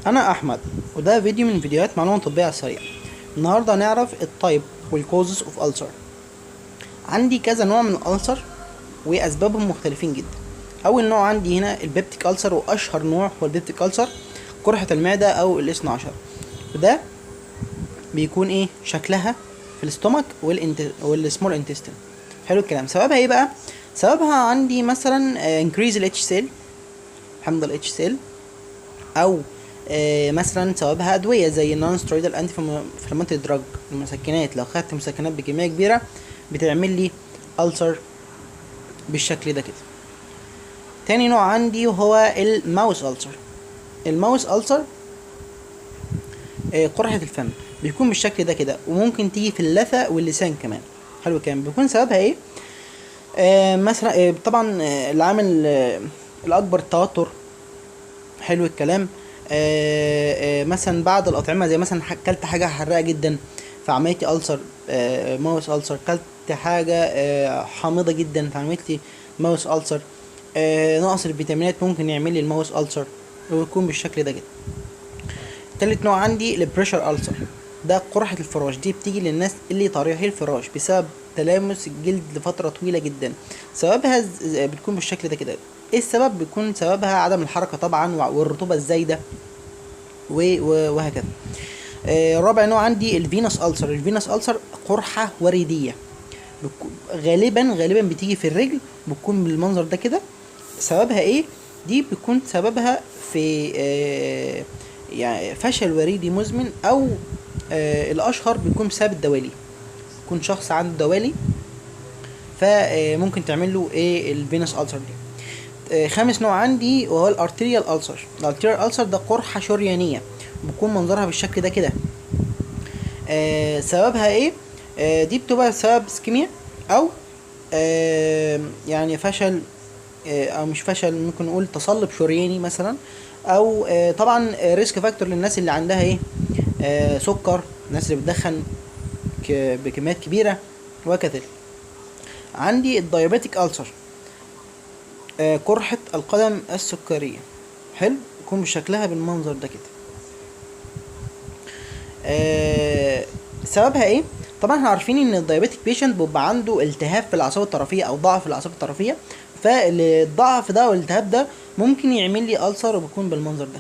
انا احمد، وده فيديو من فيديوهات معلومه طبيه على السريع. النهارده هنعرف التايب والكوزز اوف ألسر. عندي كذا نوع من الألسر واسبابهم مختلفين جدا. اول نوع عندي هنا البيبتيك ألسر، واشهر نوع هو البيبتيك ألسر، قرحه المعده او الاثنى عشر. وده بيكون ايه شكلها في الاستومك والسمول انتستين. حلو الكلام. سببها ايه بقى؟ سببها عندي مثلا انكريز الاتش سيل، حمض الاتش سيل، او مثلا سببها ادويه زي النون سترويدال انتي انفلاماتوري دراج، المسكنات. لو خدت مسكنات بكميه كبيره بتعمل لي ألسر بالشكل ده كده. تاني نوع عندي هو الماوس ألسر. الماوس ألسر قرحة الفم، بيكون بالشكل ده كده، وممكن تيجي في اللثة واللسان كمان. حلو الكلام. بيكون سببها ايه؟ مثلا طبعا العامل الأكبر التوتر. حلو الكلام. مثلا بعض الأطعمة، زي مثلا كلت حاجة حراقة جدا فعملت لي ألسر، ماوس ألسر. كلت حاجة حامضة جدا فعملت لي ماوس ألسر. نقص الفيتامينات ممكن يعمل لي الماوس ألسر، ويكون بالشكل ده كده. تالت نوع عندي البريشر ألسر، ده قرحة الفراش. دي بتيجي للناس اللي طريحي الفراش بسبب تلامس الجلد لفترة طويلة جدا. سببها بتكون بالشكل ده كده. ايه السبب؟ بيكون سببها عدم الحركة طبعا، والرطوبة الزايدة وهكذا. رابع نوع عندي الفينوس ألسر. الفينوس ألسر قرحة وريدية، غالبا بتيجي في الرجل، بتكون بالمنظر ده كده. سببها ايه؟ دي بيكون سببها في يعني فشل وريدي مزمن، او الاشهر بيكون بسبب الدوالي. يكون شخص عنده دوالي فممكن تعمل له ايه الفينوس ألسر دي. خامس نوع عندي وهو الارتيريال ألسر. الارتيريال ألسر ده قرحة شريانية، بيكون منظرها بالشكل ده كده. سببها ايه؟ دي بتبقى سبب اسكيميا، او يعني فشل، او مش فشل، ممكن نقول تصلب شرياني مثلا. او طبعا ريسك فاكتور للناس اللي عندها ايه سكر، الناس اللي بتدخن بكميات كبيره وكذا. عندي الدايابيتيك ألسر، قرحة القدم السكرية. حلو، يكون بشكلها بالمنظر ده كده. سببها ايه؟ طبعا احنا عارفين ان الدايابيتيك بيشنت بيبقى عنده التهاب في الاعصاب الطرفيه او ضعف في الاعصاب الطرفيه، فالضعف ده والالتهاب ده ممكن يعمل لي ألسر، وبيكون بالمنظر ده.